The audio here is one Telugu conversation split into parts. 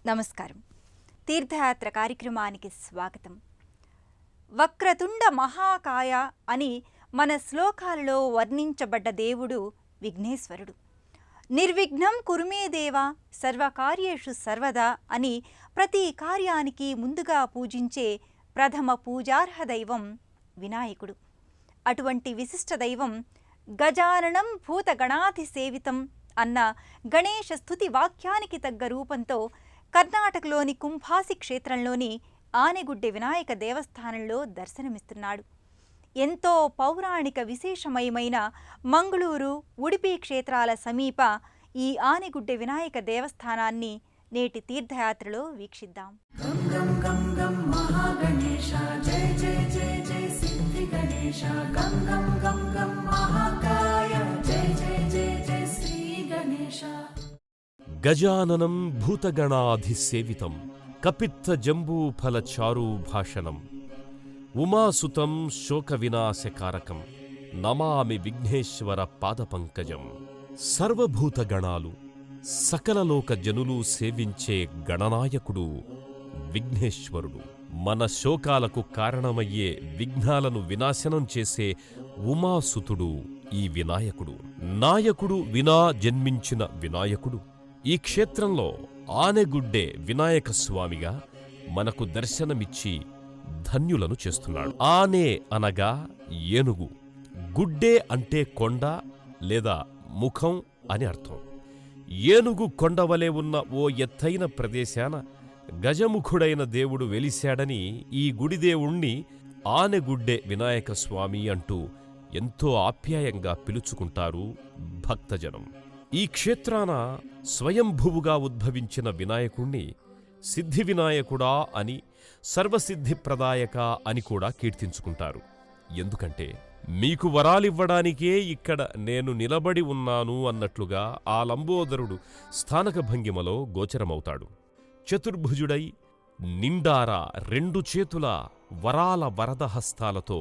నమస్కారం. తీర్థయాత్ర కార్యక్రమానికి స్వాగతం. వక్రతుండ మహాకాయ అని మన శ్లోకాలలో వర్ణించబడ్డ దేవుడు విఘ్నేశ్వరుడు. నిర్విఘ్నం కురుమే దేవ సర్వకార్యేషు సర్వదా అని ప్రతి కార్యానికి ముందుగా పూజించే ప్రథమ పూజార్హ దైవం వినాయకుడు. అటువంటి విశిష్ట దైవం గజాననం భూతగణాధిసేవితం అన్న గణేశ స్తుతి వాక్యానికి తగ్గ రూపంతో కర్ణాటకలోని కుంభాసి క్షేత్రంలోని ఆనెగుడ్డె వినాయక దేవస్థానంలో దర్శనమిస్తున్నాడు. ఎంతో పౌరాణిక విశేషమయమైన మంగళూరు, ఉడిపి క్షేత్రాల సమీప ఈ ఆనెగుడ్డె వినాయక దేవస్థానాన్ని నేటి తీర్థయాత్రలో వీక్షిద్దాం. గజాననం భూతగణాధిసేవితం కపిత్త జంబూఫల చారూభాషణం ఉమాసుతం శోక వినాశకారకం నమామి విఘ్నేశ్వర పాదపంకజం. సర్వభూతగణాలు సకలలోక జనులు సేవించే గణనాయకుడు విఘ్నేశ్వరుడు. మన శోకాలకు కారణమయ్యే విఘ్నాలను వినాశనం చేసే ఉమాసుతుడు ఈ వినాయకుడు. నాయకుడు వినా జన్మించిన వినాయకుడు ఈ క్షేత్రంలో ఆనెగుడ్డె వినాయక స్వామిగా మనకు దర్శనమిచ్చి ధన్యులను చేస్తున్నాడు. ఆనే అనగా ఏనుగు, గుడ్డే అంటే కొండ లేదా ముఖం అని అర్థం. ఏనుగు కొండవలే ఉన్న ఓ ఎత్తైన ప్రదేశాన గజముఖుడైన దేవుడు వెలిశాడని ఈ గుడిదేవుణ్ణి ఆనెగుడ్డె వినాయక స్వామి అంటూ ఎంతో ఆప్యాయంగా పిలుచుకుంటారు భక్తజనం. ఈ క్షేత్రాన స్వయంభువుగా ఉద్భవించిన వినాయకుణ్ణి సిద్ధి వినాయకుడా అని, సర్వసిద్ధిప్రదాయక అని కూడా కీర్తించుకుంటారు. ఎందుకంటే మీకు వరాలివ్వడానికే ఇక్కడ నేను నిలబడి ఉన్నాను అన్నట్లుగా ఆ లంబోదరుడు స్థానక భంగిమలో గోచరమవుతాడు. చతుర్భుజుడై నిండారా రెండు చేతుల వరాల వరదహస్తాలతో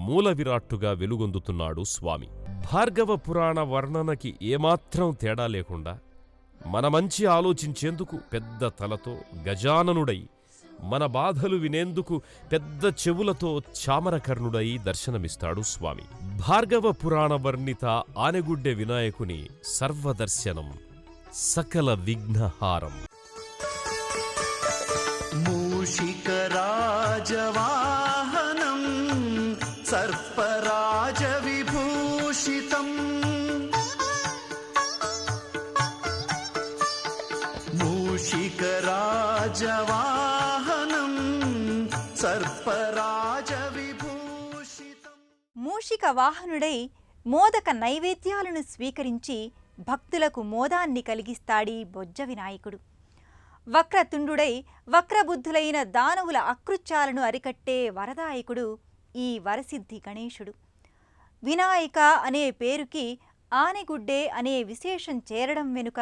మూల విరాట్టుగా వెలుగొందుతున్నాడు స్వామి. భార్గవ పురాణ వర్ణనకి ఏమాత్రం తేడా లేకుండా మన మంచి ఆలోచించేందుకు పెద్ద తలతో గజాననుడై, మన బాధలు వినేందుకు పెద్ద చెవులతో చామరకర్ణుడై దర్శనమిస్తాడు స్వామి. భార్గవ పురాణ వర్ణిత ఆనెగుడ్డె వినాయకుని సర్వదర్శనం సకల విఘ్నహారం. మూషికరాజవాహనం సర్పరాజ విభూషితం మూషికరాజవాహనం సర్పరాజ విభూషితం. మూషిక వాహనుడై మోదక నైవేద్యాలను స్వీకరించి భక్తులకు మోదాన్ని కలిగిస్తాడీ బొజ్జ వినాయకుడు. వక్రతుండుడై వక్రబుద్ధులైన దానవుల అకృత్యాలను అరికట్టే వరదాయకుడు ఈ వరసిద్ధి గణేశుడు. వినాయక అనే పేరుకి ఆనెగుడ్డె అనే విశేషం చేరడం వెనుక,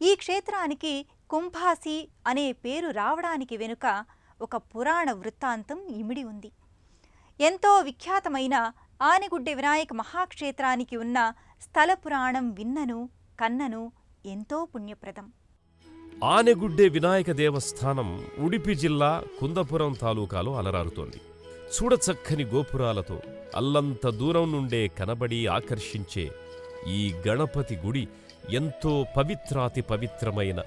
ఈ క్షేత్రానికి కుంభాసి అనే పేరు రావడానికి వెనుక ఒక పురాణ వృత్తాంతం ఇమిడి ఉంది. ఎంతో విఖ్యాతమైన ఆనెగుడ్డె వినాయక మహాక్షేత్రానికి ఉన్న స్థల పురాణం విన్నను కన్నను ఎంతో పుణ్యప్రదం. ఆనెగుడ్డె వినాయక దేవస్థానం ఉడిపి జిల్లా కుందపురం తాలూకాలో అలరారుతోంది. చూడచక్కని గోపురాలతో అల్లంత దూరం నుండే కనబడి ఆకర్షించే ఈ గణపతి గుడి ఎంతో పవిత్రాతి పవిత్రమైన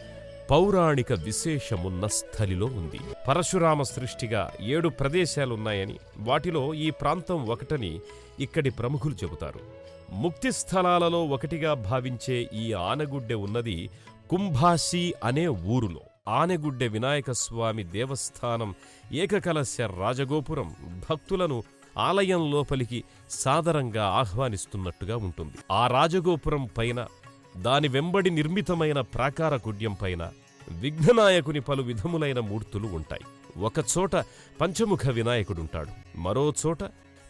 పౌరాణిక విశేషమున్న స్థలిలో ఉంది. పరశురామ సృష్టిగా 7 ప్రదేశాలున్నాయని, వాటిలో ఈ ప్రాంతం ఒకటని ఇక్కడి ప్రముఖులు చెబుతారు. ముక్తి స్థలాలలో ఒకటిగా భావించే ఈ ఆనెగుడ్డె ఉన్నది కుంభాసి అనే ఊరులో. ఆనెగుడ్డె వినాయక స్వామి దేవస్థానం ఏకకలశ రాజగోపురం భక్తులను ఆలయం లోపలికి సాదరంగా ఆహ్వానిస్తున్నట్టుగా ఉంటుంది. ఆ రాజగోపురం పైన, దాని వెంబడి నిర్మితమైన ప్రాకార కుడ్యం పైన విఘ్ననాయకుని పలు విధములైన మూర్తులు ఉంటాయి. ఒకచోట పంచముఖ వినాయకుడుంటాడు, మరోచోట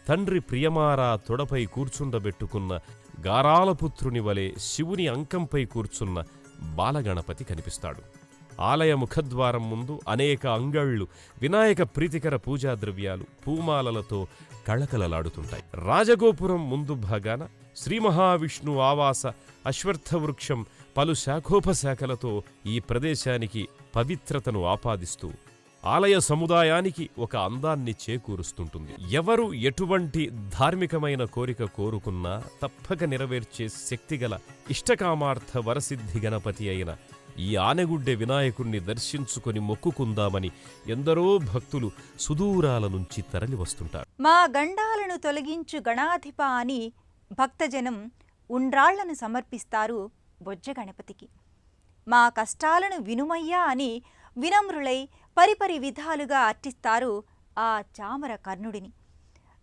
తండ్రి ప్రియమారా తొడపై కూర్చుండబెట్టుకున్న గారాలపుత్రుని వలె శివుని అంకంపై కూర్చున్న బాలగణపతి కనిపిస్తాడు. ఆలయ ముఖద్వారం ముందు అనేక అంగళ్ళు వినాయక ప్రీతికర పూజా ద్రవ్యాలు, పూమాలలతో కళకళలాడుతుంటాయి. రాజగోపురం ముందు భాగాన శ్రీ మహావిష్ణు ఆవాస అశ్వత్థవృక్షం పలు శాఖోపశాఖలతో ఈ ప్రదేశానికి పవిత్రతను ఆపాదిస్తూ ఆలయ సముదాయానికి ఒక అందాన్ని చేకూరుస్తుంటుంది. ఎవరు ఎటువంటి ధార్మికమైన కోరిక కోరుకున్నా తప్పక నెరవేర్చే శక్తిగల ఇష్టకామార్థ వరసిద్ధి గణపతి అయిన ఈ ఆనెగుడ్డె వినాయకుణ్ణి దర్శించుకొని మొక్కుకుందామని ఎందరో భక్తులు సుదూరాల నుంచి తరలి వస్తుంటారు. మా గండాలను తొలగించు గణాధిప అని భక్తజనం ఉండ్రాళ్లను సమర్పిస్తారు బొజ్జ గణపతికి. మా కష్టాలను వినుమయ్యా అని వినమ్రులై పరిపరి విధాలుగా అర్చిస్తారు ఆ చామర కర్ణుడిని.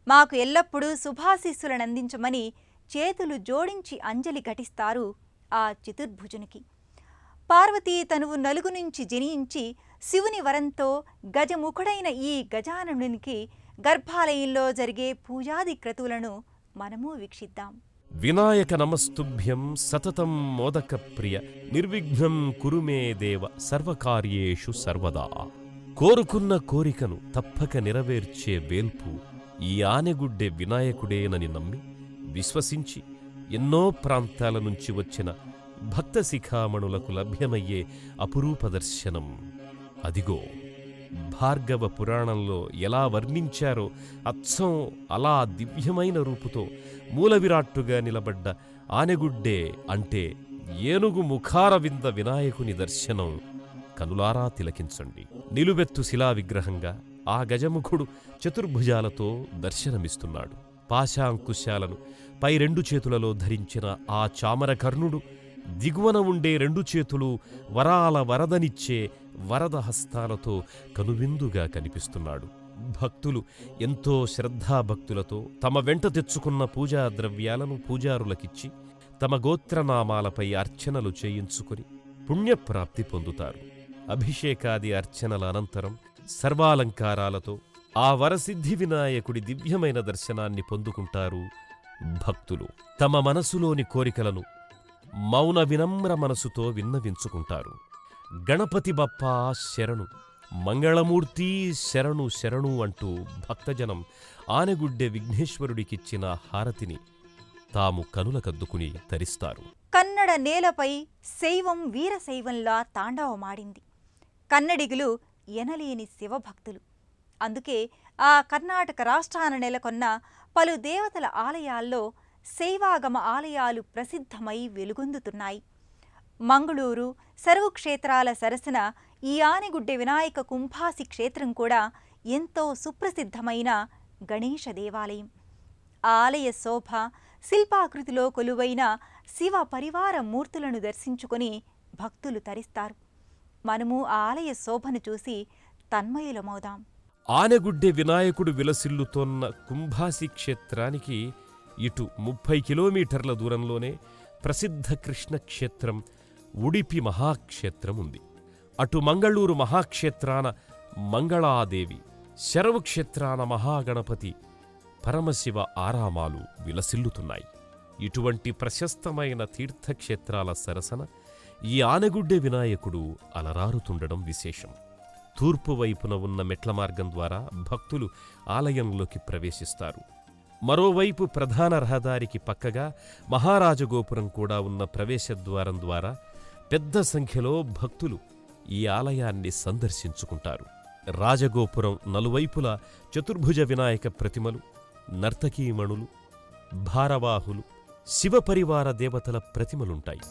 మాకు ఎల్లప్పుడూ శుభాశీస్సులనందించమని చేతులు జోడించి అంజలి ఘటిస్తారు ఆ చతుర్భుజునికి. పార్వతీ తనువు నలుగు నుంచి జనించి శివుని వరంతో గజముఖుడైన ఈ గజాననునికి గర్భాలయంలో జరిగే పూజాది క్రతువులను మనము వీక్షిద్దాం. వినాయక నమస్తుభ్యం సతతం మోదక ప్రియ నిర్విఘ్నం కురుమే దేవ సర్వకార్యేషు సర్వదా. కోరుకున్న కోరికను తప్పక నెరవేర్చే వేల్పు ఈ ఆనెగుడ్డె వినాయకుడేనని నమ్మి విశ్వసించి ఎన్నో ప్రాంతాల నుంచి వచ్చిన భక్త శిఖామణులకు లభ్యమయ్యే అపురూప దర్శనం అదిగో. భార్గవ పురాణంలో ఎలా వర్ణించారో అచ్చం అలా దివ్యమైన రూపుతో మూలవిరాట్టుగా నిలబడ్డ ఆనెగుడ్డే అంటే ఏనుగు ముఖారవింద వినాయకుని దర్శనం కనులారా తిలకించండి. నిలువెత్తు శిలా విగ్రహంగా ఆ గజముఖుడు చతుర్భుజాలతో దర్శనమిస్తున్నాడు. పాశాంకుశాలను పై రెండు చేతులలో ధరించిన ఆ చామరకర్ణుడు దిగువన ఉండే రెండు చేతులు వరాల వరదనిచ్చే వరద హస్తాలతో కనువిందుగా కనిపిస్తున్నాడు. భక్తులు ఎంతో శ్రద్ధాభక్తులతో తమ వెంట తెచ్చుకున్న పూజా ద్రవ్యాలను పూజారులకిచ్చి తమ గోత్రనామాలపై అర్చనలు చేయించుకుని పుణ్యప్రాప్తి పొందుతారు. అభిషేకాది అర్చనల అనంతరం సర్వాలంకారాలతో ఆ వరసిద్ధి వినాయకుడి దివ్యమైన దర్శనాన్ని పొందుకుంటారు భక్తులు. తమ మనసులోని కోరికలను మౌన వినమ్ర మనసుతో విన్నవించుకుంటారు. గణపతి బప్పా శరణు, మంగళమూర్తి శరణు శరణు అంటూ భక్తజనం ఆనెగుడ్డె విఘ్నేశ్వరుడికిచ్చిన హారతిని తాము కనులకద్దుకుని తరిస్తారు. కన్నడ నేలపై శైవం వీరశైవంలా తాండవమాడింది. కన్నడిగులు ఎనలేని శివభక్తులు. అందుకే ఆ కర్ణాటక రాష్ట్రాన నెలకొన్న పలు దేవతల ఆలయాల్లో శైవాగమ ఆలయాలు ప్రసిద్ధమై వెలుగొందుతున్నాయి. మంగళూరు సర్వు క్షేత్రాల సరసన ఈ ఆనెగుడ్డె వినాయక కుంభాసి క్షేత్రం కూడా ఎంతో సుప్రసిద్ధమైన గణేశ దేవాలయం. ఆలయ శోభ శిల్పాకృతిలో కొలువైన శివ పరివార మూర్తులను దర్శించుకొని భక్తులు తరిస్తారు. మనము ఆ ఆలయ శోభను చూసి తన్మయులమవుదాం. ఆనెగుడ్డె వినాయకుడు విలసిల్లుతోన్న కుంభాసి క్షేత్రానికి ఇటు 30 కిలోమీటర్ల దూరంలోనే ప్రసిద్ధ కృష్ణక్షేత్రం ఉడిపి మహాక్షేత్రం ఉంది. అటు మంగళూరు మహాక్షేత్రాన మంగళాదేవి, శరవు క్షేత్రాన మహాగణపతి, పరమశివ ఆరామాలు విలసిల్లుతున్నాయి. ఇటువంటి ప్రశస్తమైన తీర్థక్షేత్రాల సరసన ఈ ఆనెగుడ్డె వినాయకుడు అలరారుతుండడం విశేషం. తూర్పు వైపున ఉన్న మెట్ల మార్గం ద్వారా భక్తులు ఆలయంలోకి ప్రవేశిస్తారు. మరోవైపు ప్రధాన రహదారికి పక్కగా మహారాజగోపురం కూడా ఉన్న ప్రవేశద్వారం ద్వారా పెద్ద సంఖ్యలో భక్తులు ఈ ఆలయాన్ని సందర్శించుకుంటారు. రాజగోపురం నలువైపులా చతుర్భుజ వినాయక ప్రతిమలు, నర్తకీమణులు, భారవాహులు, శివపరివార దేవతల ప్రతిమలుంటాయి.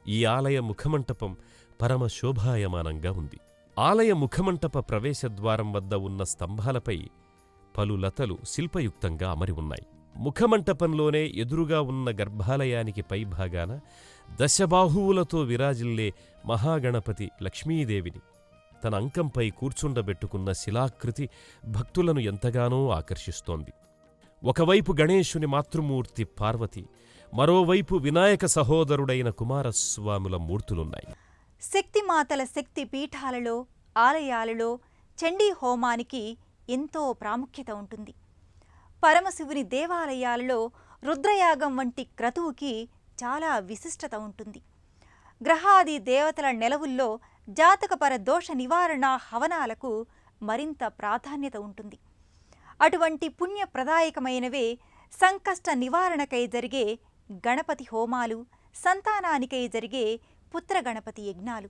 ఈ ఆలయ ముఖమంటపం పరమ శోభాయమానంగా ఉంది. ఆలయ ముఖమంటప ప్రవేశద్వారం వద్ద ఉన్న స్తంభాలపై పలు లతలు శిల్పయుక్తంగా అమరి ఉన్నాయి. ముఖమంటపంలోనే ఎదురుగా ఉన్న గర్భాలయానికి పైభాగాన దశబాహువులతో విరాజిల్లే మహాగణపతి లక్ష్మీదేవిని తన అంకంపై కూర్చుండబెట్టుకున్న శిలాకృతి భక్తులను ఎంతగానో ఆకర్షిస్తోంది. ఒకవైపు గణేశుని మాతృమూర్తి పార్వతి, మరోవైపు వినాయక సహోదరుడైన కుమారస్వాముల మూర్తులున్నాయి. శక్తిమాతల శక్తి పీఠాలలో, ఆలయాలలో చండీ హోమానికి ఎంతో ప్రాముఖ్యత ఉంటుంది. పరమశివుని దేవాలయాలలో రుద్రయాగం వంటి క్రతువుకి చాలా విశిష్టత ఉంటుంది. గ్రహాది దేవతల నెలవుల్లో జాతకపర దోష నివారణ హవనాలకు మరింత ప్రాధాన్యత ఉంటుంది. అటువంటి పుణ్యప్రదాయకమైనవే సంకష్ట నివారణకై జరిగే గణపతి హోమాలు, సంతానానికై జరిగే పుత్ర గణపతి యజ్ఞాలు.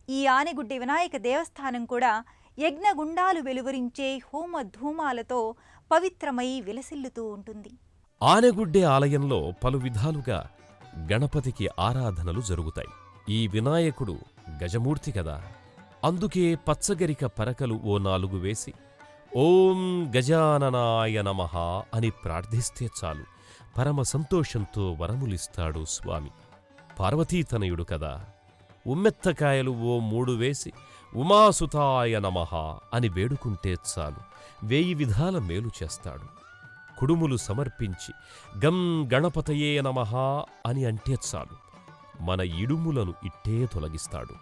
ఈ ఆనెగుడ్డె వినాయక దేవస్థానం కూడా యజ్ఞగుండాలు వెలువరించే హోమ ధూమాలతో పవిత్రమై విలసిల్లుతూ ఉంటుంది. ఆనెగుడ్డె ఆలయంలో పలు విధాలుగా గణపతికి ఆరాధనలు జరుగుతాయి. ఈ వినాయకుడు గజమూర్తి కదా, అందుకే పచ్చగరిక పరకలు ఓ 4 వేసి ఓం గజాననాయ నమః అని ప్రార్థిస్తే చాలు పరమ సంతోషంతో వరములిస్తాడు స్వామి. పార్వతీతనయుడు కదా, ఉమ్మెత్తకాయలు ఓ 3 వేసి ఉమాసుతాయ నమః అని వేడుకుంటే చాలు 1000 విధాల మేలు చేస్తాడు. కుడుములు సమర్పించి గం గణపతయే నమః అని అంటే చాలు మన ఇడుములను ఇట్టే తొలగిస్తాడు.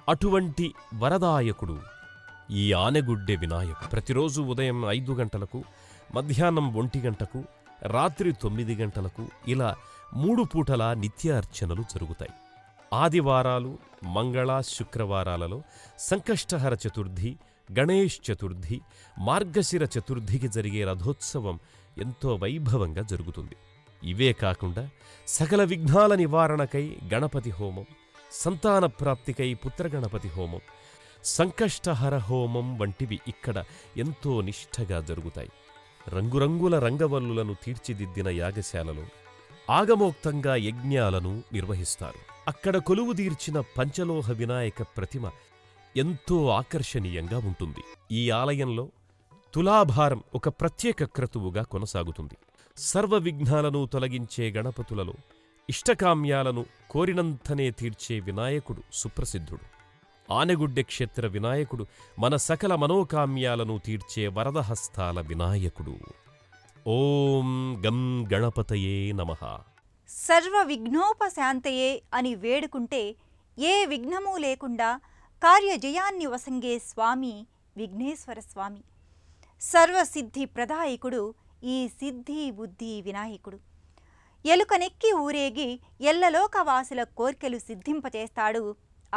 అటువంటి వరదాయకుడు ఈ ఆనెగుడ్డె వినాయకుడు. ప్రతిరోజు ఉదయం 5 గంటలకు, మధ్యాహ్నం 1 గంటకు, రాత్రి 9 గంటలకు ఇలా 3 పూటల నిత్యార్చనలు జరుగుతాయి. ఆదివారాలు, మంగళ, శుక్రవారాలలో సంకష్టహర చతుర్థి, గణేష్ చతుర్థి, మార్గశిర చతుర్థికి జరిగే రథోత్సవం ఎంతో వైభవంగా జరుగుతుంది. ఇవే కాకుండా సకల విఘ్నాల నివారణకై గణపతి హోమం, సంతాన ప్రాప్తికై పుత్రగణపతి హోమం, సంకష్టహర హోమం వంటివి ఇక్కడ ఎంతో నిష్ఠగా జరుగుతాయి. రంగురంగుల రంగవల్లులను తీర్చిదిద్దిన యాగశాలలో ఆగమోక్తంగా యజ్ఞాలను నిర్వహిస్తారు. అక్కడ కొలువుదీర్చిన పంచలోహ వినాయక ప్రతిమ ఎంతో ఆకర్షణీయంగా ఉంటుంది. ఈ ఆలయంలో తులాభారం ఒక ప్రత్యేక క్రతువుగా కొనసాగుతుంది. సర్వ విఘ్నాలను తొలగించే గణపతులలో ఇష్టకామ్యాలను కోరినంతనే తీర్చే వినాయకుడు సుప్రసిద్ధుడు. ఆనెగుడ్డె క్షేత్ర వినాయకుడు మన సకల మనోకామ్యాలను తీర్చే వరదహస్తాల వినాయకుడు. ఓం గం గణపతయే నమః. సర్వ విఘ్నోపశాంతయే అని వేడుకుంటే ఏ విఘ్నమూ లేకుండా కార్యజయాన్ని వసంగే స్వామి విఘ్నేశ్వర స్వామి. సర్వసిద్ధి ప్రదాయకుడు ఈ సిద్ధి బుద్ధి వినాయకుడు. ఎలుకనెక్కి ఊరేగి ఎల్లలోకవాసుల కోర్కెలు సిద్ధింపచేస్తాడు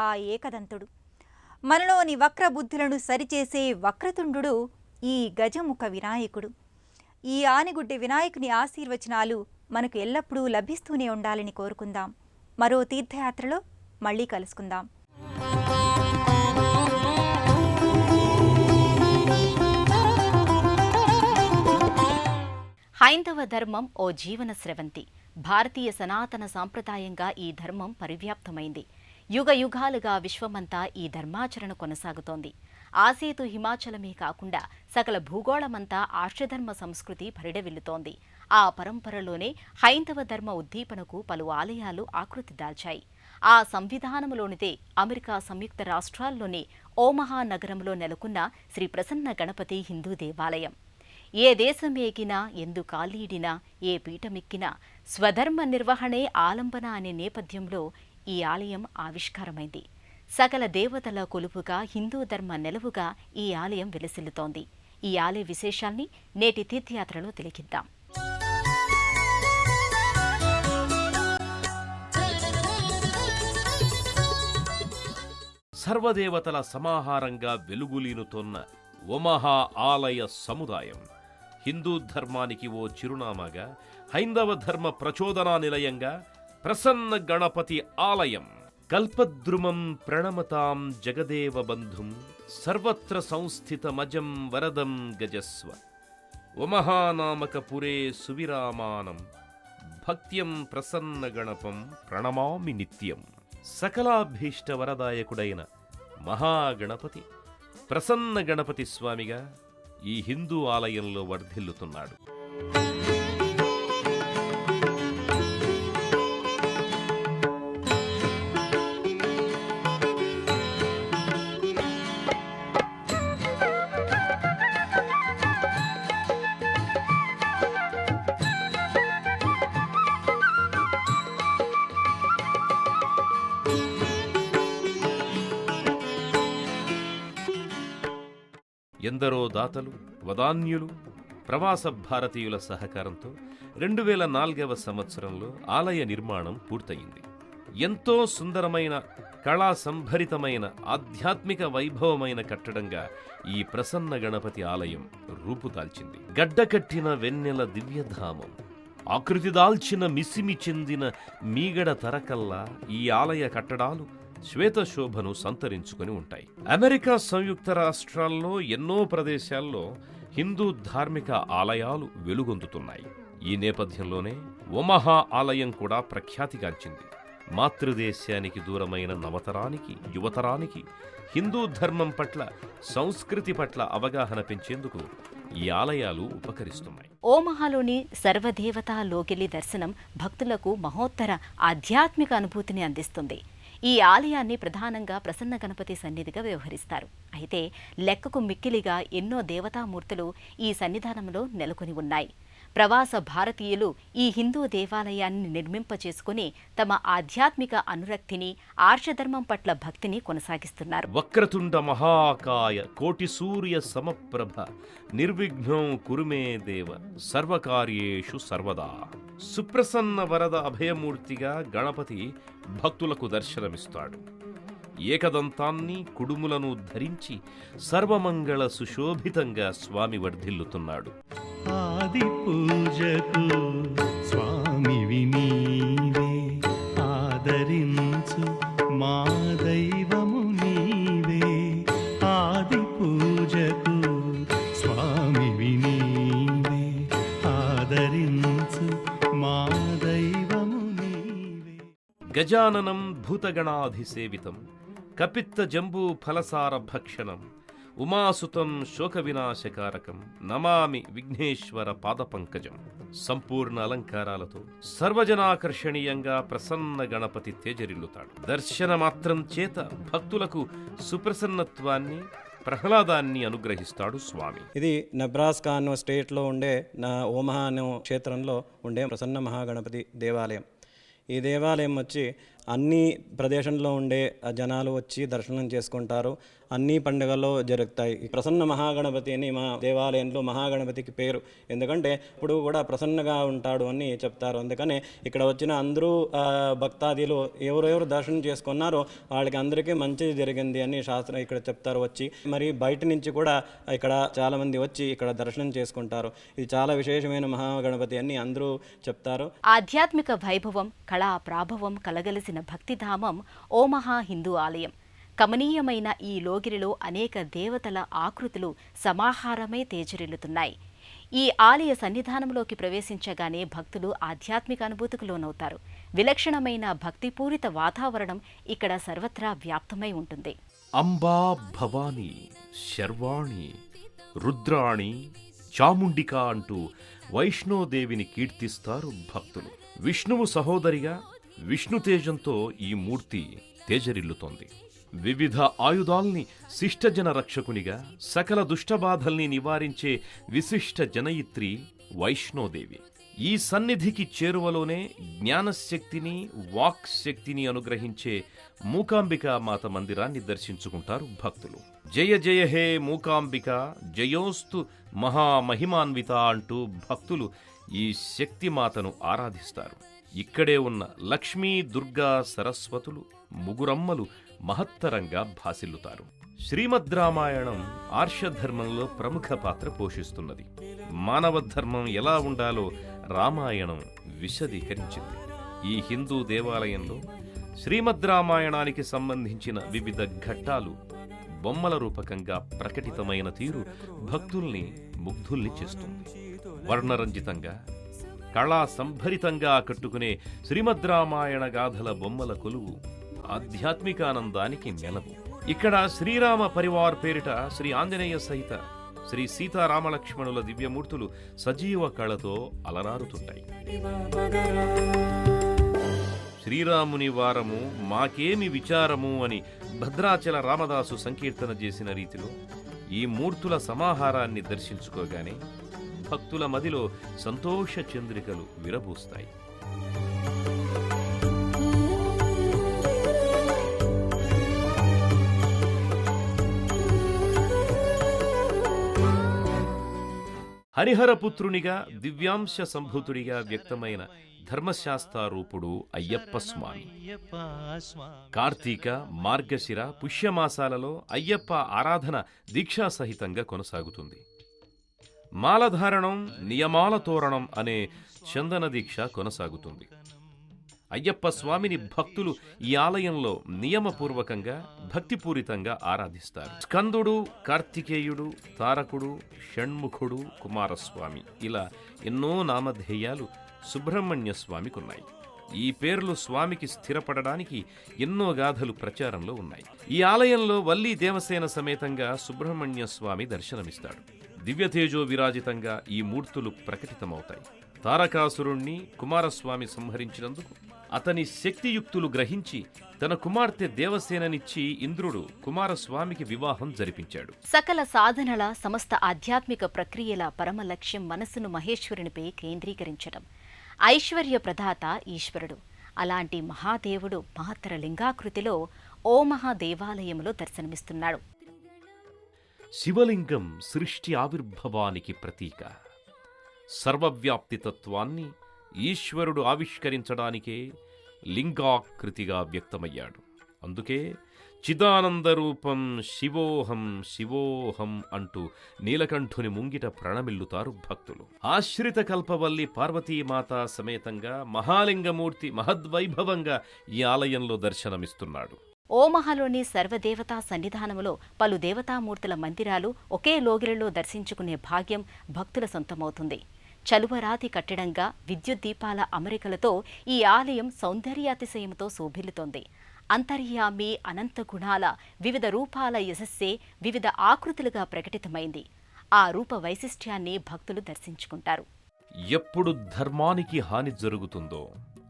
ఆ ఏకదంతుడు. మనలోని వక్రబుద్ధులను సరిచేసే వక్రతుండు ఈ గజముఖ వినాయకుడు. ఈ ఆనెగుడ్డె వినాయకుని ఆశీర్వచనాలు మనకు ఎల్లప్పుడూ లభిస్తూనే ఉండాలని కోరుకుందాం. మరో తీర్థయాత్రలో మళ్ళీ కలుసుకుందాం. హైందవ ధర్మం ఓ జీవన స్రవంతి. భారతీయ సనాతన సాంప్రదాయంగా ఈ ధర్మం పరివ్యాప్తమైంది. యుగ యుగాలుగా విశ్వమంతా ఈ ధర్మాచరణ కొనసాగుతోంది. ఆసేతు హిమాచలమే కాకుండా సకల భూగోళమంతా ఆర్షధర్మ సంస్కృతి పరిడవిల్లుతోంది. ఆ పరంపరలోనే హైందవ ధర్మ ఉద్దీపనకు పలు ఆలయాలు ఆకృతి దాల్చాయి. ఆ సంవిధానంలోనిదే అమెరికా సంయుక్త రాష్ట్రాల్లోని ఓమహా నగరంలో నెలకొన్న శ్రీ ప్రసన్న గణపతి హిందూ దేవాలయం. ఏ దేశం ఏగినా, ఎందు కాలీడినా, ఏ పీఠమెక్కినా స్వధర్మ నిర్వహణే ఆలంబన అనే నేపథ్యంలో ఈ ఆలయం ఆవిష్కారమైంది. సకల దేవతల కొలువుగా, హిందూ ధర్మ నెలవుగా ఈ ఆలయం విలసిల్లుతోంది. ఈ ఆలయ విశేషాల్ని నేటి తీర్థయాత్రలో తిలకిద్దాం. సర్వదేవతల సమాహారంగా వెలుగులీనుతోన్న ఒమహా ఆలయ సముదాయం హిందూ ధర్మానికి ఓ చిరునామాగా, హైందవ ధర్మ ప్రచోదనా నిలయంగా ప్రసన్న గణపతి ఆలయం. కల్పద్రుమం ప్రణమతాం జగదేవ బంధుం సర్వత్ర సంస్థితమజం వరదం గజస్వ ఒమహానామక పురే సువిరామానం భక్త్యం ప్రసన్న గణపం ప్రణమామి నిత్యం. సకలాభీష్ట వరదాయకుడైన మహాగణపతి ప్రసన్న గణపతి స్వామిగా ఈ హిందూ ఆలయంలో వర్ధిల్లుతున్నాడు. ఎందరో దాతలు, వదాన్యులు, ప్రవాస భారతీయుల సహకారంతో 2004వ సంవత్సరంలో ఆలయ నిర్మాణం పూర్తయింది. ఎంతో సుందరమైన కళా సంభరితమైన ఆధ్యాత్మిక వైభవమైన కట్టడంగా ఈ ప్రసన్న గణపతి ఆలయం రూపుదాల్చింది. గడ్డకట్టిన వెన్నెల దివ్యధామం, ఆకృతి దాల్చిన మిసిమి చెందిన మీగడ తరకల్లా ఈ ఆలయ కట్టడాలు శ్వేతశోభను సంతరించుకుని ఉంటాయి. అమెరికా సంయుక్త రాష్ట్రాల్లో ఎన్నో ప్రదేశాల్లో హిందూ ధార్మిక ఆలయాలు వెలుగొందుతున్నాయి. ఈ నేపథ్యంలోనే ఒమహా ఆలయం కూడా ప్రఖ్యాతిగాంచింది. మాతృదేశానికి దూరమైన నవతరానికి, యువతరానికి హిందూ ధర్మం పట్ల, సంస్కృతి పట్ల అవగాహన పెంచేందుకు ఈ ఆలయాలు ఉపకరిస్తున్నాయి. ఓమహాలోని సర్వదేవతా లోగిలి దర్శనం భక్తులకు మహోత్తర ఆధ్యాత్మిక అనుభూతిని అందిస్తుంది. ఈ ఆలయాన్ని ప్రధానంగా ప్రసన్న గణపతి సన్నిధిగా వ్యవహరిస్తారు. అయితే లెక్కకు మిక్కిలిగా ఎన్నో దేవతామూర్తులు ఈ సన్నిధానంలో నెలకొని ఉన్నాయి. ప్రవాస భారతీయులు ఈ హిందూ దేవాలయాన్ని నిర్మింపచేసుకుని తమ ఆధ్యాత్మిక అనురక్తిని, ఆర్షధర్మం పట్ల భక్తిని కొనసాగిస్తున్నారు. వక్రతుండ మహాకాయ కోటి సూర్య సమప్రభ నిర్విఘ్నం కురుమే దేవ సర్వకార్యేషు సర్వదా. సుప్రసన్న వరద అభయమూర్తిగా గణపతి భక్తులకు దర్శనమిస్తాడు. ఏకదంతాన్ని, కుడుములను ధరించి సర్వమంగళ సుశోభితంగా స్వామి వర్ధిల్లుతున్నాడు. ఆది పూజకు స్వామివి నీవే, ఆదరించు మా దైవము నీవే. ఆది పూజకు స్వామివి నీవే, ఆదరించు మా దైవము నీవే. గజాననం భూతగణాధిసేవితం కపిత్త జంబూ ఫలసార భక్షణం ఉమాసుతం శోక వినాశకారకం నమామి విఘ్నేశ్వర పాదపంకజం. సంపూర్ణ అలంకారాలతో సర్వజనాకర్షణీయంగా ప్రసన్న గణపతి తేజరిల్లుతాడు. దర్శన మాత్రం చేత భక్తులకు సుప్రసన్నత్వాన్ని, ప్రహ్లాదాన్ని అనుగ్రహిస్తాడు స్వామి. ఇది నెబ్రాస్కా అనే స్టేట్లో ఉండే ఓమహా అనే క్షేత్రంలో ఉండే ప్రసన్న మహాగణపతి దేవాలయం. ఈ దేవాలయం వచ్చి అన్ని ప్రదేశంలో ఉండే జనాలు వచ్చి దర్శనం చేసుకుంటారు. అన్ని పండుగల్లో జరుగుతాయి. ఈ ప్రసన్న మహాగణపతి అని మా దేవాలయంలో మహాగణపతికి పేరు. ఎందుకంటే ఇప్పుడు కూడా ప్రసన్నగా ఉంటాడు అని చెప్తారు. అందుకనే ఇక్కడ వచ్చిన అందరూ భక్తాదులు ఎవరెవరు దర్శనం చేసుకున్నారో వాళ్ళకి అందరికీ మంచిది జరిగింది అని శాస్త్రం ఇక్కడ చెప్తారు. వచ్చి మరి బయట నుంచి కూడా ఇక్కడ చాలామంది వచ్చి ఇక్కడ దర్శనం చేసుకుంటారు. ఇది చాలా విశేషమైన మహాగణపతి అని అందరూ చెప్తారు. ఆధ్యాత్మిక వైభవం, కళా ప్రాభవం కలగలిసిన భక్తిధామం ఓమహా హిందూ ఆలయం. కమనీయమైన ఈ లోగిరిలో అనేక దేవతల ఆకృతులు సమాహారమై తేజరిల్లుతున్నాయి. ఈ ఆలయ సన్నిధానంలోకి ప్రవేశించగానే భక్తులు ఆధ్యాత్మిక అనుభూతికి లోనవుతారు. విలక్షణమైన భక్తిపూరిత వాతావరణం ఇక్కడ సర్వత్రా వ్యాప్తమై ఉంటుంది. అంబా భవానీ శర్వాణి రుద్రాణి చాముండిక అంటూ వైష్ణోదేవిని కీర్తిస్తారు భక్తులు. విష్ణువు సహోదరిగా విష్ణుతేజంతో ఈ మూర్తి తేజరిల్లుతోంది. వివిధ ఆయుధాల్ని శిష్టజన రక్షకునిగా, సకల దుష్టబాధల్ని నివారించే విశిష్ట జనయిత్రి వైష్ణోదేవి. ఈ సన్నిధికి చేరువలోనే జ్ఞానశక్తిని, వాక్శక్తిని అనుగ్రహించే మూకాంబికా మాత మందిరాన్ని దర్శించుకుంటారు భక్తులు. జయ జయ హే మూకాంబిక, జయోస్తు మహామహిమాన్విత అంటూ భక్తులు ఈ శక్తిమాతను ఆరాధిస్తారు. ఇక్కడే ఉన్న లక్ష్మీ, దుర్గా, సరస్వతులు ముగురమ్మలు మహత్తరంగా భాసిల్లుతారు. శ్రీమద్ రామాయణం ఆర్షధర్మంలో ప్రముఖ పాత్ర పోషిస్తున్నది. మానవ ధర్మం ఎలా ఉండాలో రామాయణం విశదీకరించింది. ఈ హిందూ దేవాలయంలో శ్రీమద్ రామాయణానికి సంబంధించిన వివిధ ఘట్టాలు బొమ్మల రూపకంగా ప్రకటితమైన తీరు భక్తుల్ని ముగ్ధుల్ని చేస్తుంది. వర్ణరంజితంగా, కళా సంభరితంగా ఆకట్టుకునే శ్రీమద్ రామాయణ గాథల బొమ్మల కొలువు ఆధ్యాత్మికానందానికి నెలవు. ఇక్కడ శ్రీరామ పరివార్ పేరిట శ్రీ ఆంజనేయ సహిత శ్రీ సీతారామలక్ష్మణుల దివ్యమూర్తులు సజీవ కళతో అలరారుతుంటాయి. శ్రీరాముని వారము మాకేమి విచారము అని భద్రాచల రామదాసు సంకీర్తన చేసిన రీతిలో ఈ మూర్తుల సమాహారాన్ని దర్శించుకోగానే భక్తుల మదిలో సంతోష చంద్రికలు విరబూస్తాయి. హరిహరపుత్రునిగా, దివ్యాంశ సంభూతుడిగా వ్యక్తమైన ధర్మశాస్త్రారూపుడు అయ్యప్ప స్వామి. అయ్యప్ప స్వామి కార్తీక, మార్గశిర పుష్యమాసాలలో అయ్యప్ప ఆరాధన దీక్షాసహితంగా కొనసాగుతుంది. మాలధారణం, నియమాల తోరణం అనే చందన దీక్ష కొనసాగుతుంది. అయ్యప్ప స్వామిని భక్తులు ఈ ఆలయంలో నియమపూర్వకంగా భక్తిపూరితంగా ఆరాధిస్తారు. స్కందుడు, కార్తికేయుడు, తారకుడు, షణ్ముఖుడు, కుమారస్వామి ఇలా ఎన్నో నామధేయాలు సుబ్రహ్మణ్య స్వామికున్నాయి. ఈ పేర్లు స్వామికి స్థిరపడడానికి ఎన్నో గాథలు ప్రచారంలో ఉన్నాయి. ఈ ఆలయంలో వల్లీ దేవసేన సమేతంగా సుబ్రహ్మణ్య స్వామి దర్శనమిస్తాడు. దివ్యతేజో విరాజితంగా ఈ మూర్తులు ప్రకటితమవుతాయి. తారకాసురుణ్ణి కుమారస్వామి సంహరించినందుకు అతని శక్తియుక్తులు గ్రహించి తన కుమార్తె దేవసేననిచ్చి ఇంద్రుడు కుమారస్వామికి వివాహం జరిపించాడు. సకల సాధనల సమస్త ఆధ్యాత్మిక ప్రక్రియల పరమ లక్ష్యం మనస్సును మహేశ్వరునిపై కేంద్రీకరించడం. ఐశ్వర్య ప్రదాత ఈశ్వరుడు. అలాంటి మహాదేవుడు మహత్తర లింగాకృతిలో ఓ మహాదేవాలయంలో దర్శనమిస్తున్నాడు. శివలింగం సృష్టి ఆవిర్భవానికి ప్రతీక. సర్వవ్యాప్తి తత్వాన్ని ఈశ్వరుడు ఆవిష్కరించడానికే లింగాకృతిగా వ్యక్తమయ్యాడు. అందుకే చిదానందరూపం శివోహం శివోహం అంటూ నీలకంఠుని ముంగిట ప్రణమిల్లుతారు భక్తులు. ఆశ్రిత కల్పవల్లి పార్వతీమాత సమేతంగా మహాలింగమూర్తి మహద్వైభవంగా ఈ ఆలయంలో దర్శనమిస్తున్నాడు. ఓమహలోని సర్వదేవతా సన్నిధానములో పలు దేవతామూర్తుల మందిరాలు ఒకే లోగిలలో దర్శించుకునే భాగ్యం భక్తుల సొంతమవుతుంది. చలువరాతి కట్టడంగా విద్యుత్ దీపాల అమరికలతో ఈ ఆలయం సౌందర్యాతిశయంతో శోభిల్లుతోంది. అంతర్యామి అనంత గుణాల వివిధ రూపాల యశస్సే వివిధ ఆకృతులుగా ప్రకటితమైంది. ఆ రూప వైశిష్ట్యాన్ని భక్తులు దర్శించుకుంటారు. ఎప్పుడు ధర్మానికి హాని జరుగుతుందో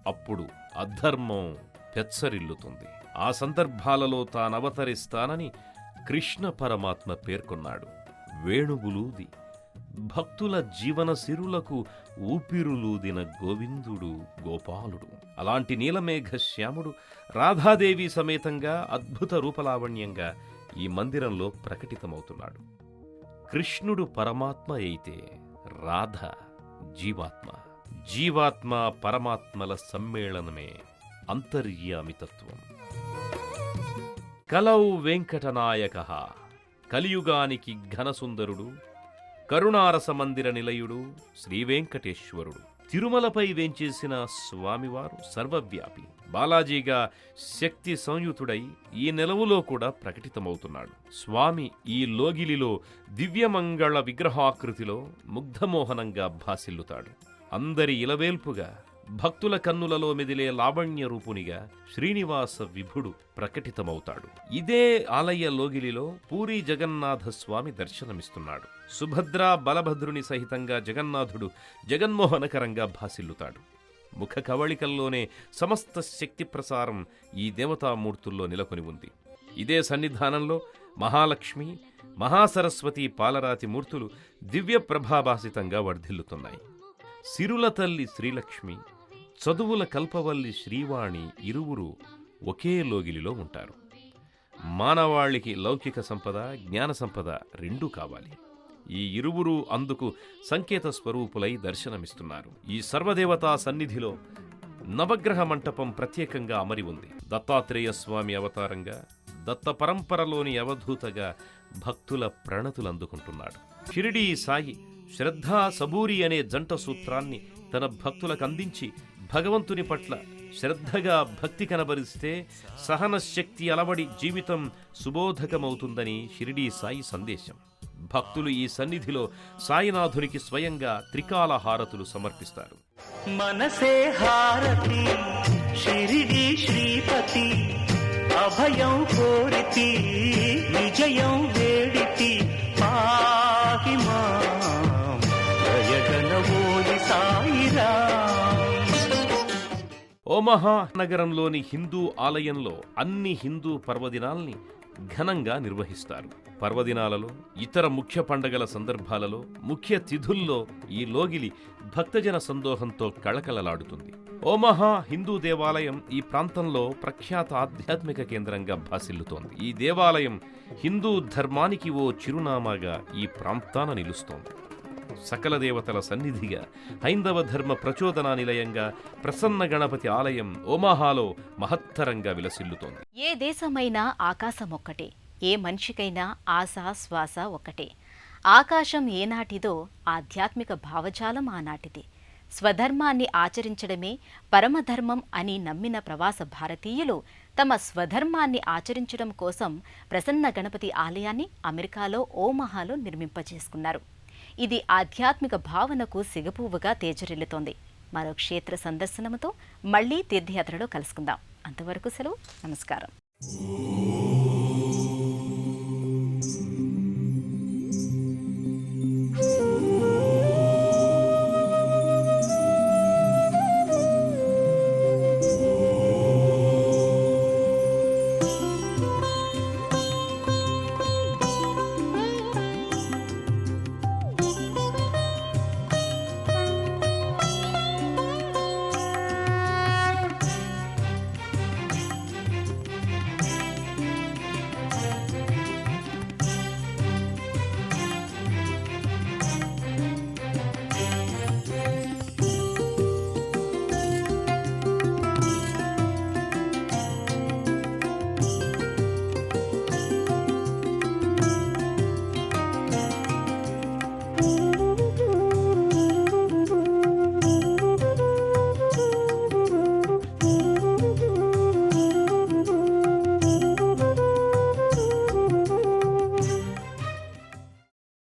అప్పుడు అధర్మం పెచ్చరిల్లుతుంది. ఆ సందర్భాలలో తానవతరిస్తానని కృష్ణ పరమాత్మ పేర్కొన్నాడు. వేణువులూది భక్తుల జీవన సిరులకు ఊపిరులూదిన గోవిందుడు గోపాలుడు. అలాంటి నీలమేఘ శ్యాముడు రాధాదేవి సమేతంగా అద్భుత రూపలావణ్యంగా ఈ మందిరంలో ప్రకటితమవుతున్నాడు. కృష్ణుడు పరమాత్మ అయితే రాధ జీవాత్మ. జీవాత్మ పరమాత్మల సమ్మేళనమే అంతర్యామితత్వం. కలౌ వెంకటనాయకః కలియుగానికి ఘనసుందరుడు కరుణారస మందిర నిలయుడు శ్రీవేంకటేశ్వరుడు. తిరుమలపై వేంచేసిన స్వామివారు సర్వవ్యాపి. బాలాజీగా శక్తి సంయుతుడై ఈ నెలవులో కూడా ప్రకటితమవుతున్నాడు. స్వామి ఈ లోగిలిలో దివ్యమంగళ విగ్రహాకృతిలో ముగ్ధమోహనంగా భాసిల్లుతాడు. అందరి ఇలవేల్పుగా భక్తుల కన్నులలో మెదిలే లావణ్య రూపునిగా శ్రీనివాస విభుడు ప్రకటితమవుతాడు. ఇదే ఆలయ లోగిలిలో పూరీ జగన్నాథ స్వామి దర్శనమిస్తున్నాడు. సుభద్ర బలభద్రుని సహితంగా జగన్నాథుడు జగన్మోహనకరంగా భాసిల్లుతాడు. ముఖ కవళికల్లోనే సమస్త శక్తి ప్రసారం ఈ దేవతామూర్తుల్లో నెలకొని ఉంది. ఇదే సన్నిధానంలో మహాలక్ష్మి, మహాసరస్వతి పాలరాతి మూర్తులు దివ్య ప్రభాభాసితంగా వర్ధిల్లుతున్నాయి. సిరుల తల్లి శ్రీలక్ష్మి, చదువుల కల్పవల్లి శ్రీవాణి ఇరువురు ఒకే లోగిలిలో ఉంటారు. మానవాళికి లౌకిక సంపద, జ్ఞాన సంపద రెండూ కావాలి. ఈ ఇరువురు అందుకు సంకేత స్వరూపులై దర్శనమిస్తున్నారు. ఈ సర్వదేవతా సన్నిధిలో నవగ్రహ మంటపం ప్రత్యేకంగా అమరి ఉంది. దత్తాత్రేయ స్వామి అవతారంగా దత్త పరంపరలోని అవధూతగా భక్తుల ప్రణతులందుకుంటున్నాడు. షిరిడీ సాయి శ్రద్ధా సబూరి అనే జంట సూత్రాన్ని తన భక్తులకు అందించి భగవంతుని పట్ల శ్రద్ధగా భక్తి కనబరిస్తే సహన శక్తి అలవడి జీవితం సుబోధకమవుతుందని షిరిడీ సాయి సందేశం. భక్తులు ఈ సన్నిధిలో సాయినాథునికి స్వయంగా త్రికాల హారతులు సమర్పిస్తారు. మనసే హారతి షిరిడి శ్రీపతి అభయం కోరితి విజయం వేడితి పాహి మాం జయగణవోలి సాయిరాం. ఓమహా నగరంలోని హిందూ ఆలయంలో అన్ని హిందూ పర్వదినాల్ని ఘనంగా నిర్వహిస్తారు. పర్వదినాలలో, ఇతర ముఖ్య పండగల సందర్భాలలో, ముఖ్య తిథుల్లో ఈ లోగిలి భక్తజన సందోహంతో కళకళలాడుతుంది. ఓమహా హిందూ దేవాలయం ఈ ప్రాంతంలో ప్రఖ్యాత ఆధ్యాత్మిక కేంద్రంగా భాసిల్లుతోంది. ఈ దేవాలయం హిందూ ధర్మానికి ఓ చిరునామాగా ఈ ప్రాంతాన నిలుస్తోంది. సకల దేవతల సన్నిధిగా, హైందవ ధర్మ ప్రచోదనా నిలయంగా ప్రసన్న గణపతి ఆలయం ఓమాహాలో మహత్తరంగా విలసిల్లుతోంది. ఏ దేశమైనా ఆకాశం ఒక్కటే, ఏ మనిషికైనా ఆశ శ్వాస ఒక్కటే. ఆకాశం ఏనాటిదో ఆధ్యాత్మిక భావజాలం ఆనాటిదే. స్వధర్మాన్ని ఆచరించడమే పరమధర్మం అని నమ్మిన ప్రవాస భారతీయులు తమ స్వధర్మాన్ని ఆచరించడం కోసం ప్రసన్న గణపతి ఆలయాన్ని అమెరికాలో ఓమహాలో నిర్మింపజేసుకున్నారు. ఇది ఆధ్యాత్మిక భావనకు సిగపువ్వుగా తేజరిల్లుతోంది. మరో క్షేత్ర సందర్శనముతో మళ్లీ తీర్థయాత్రలో కలుసుకుందాం. అంతవరకు సెలవు. నమస్కారం.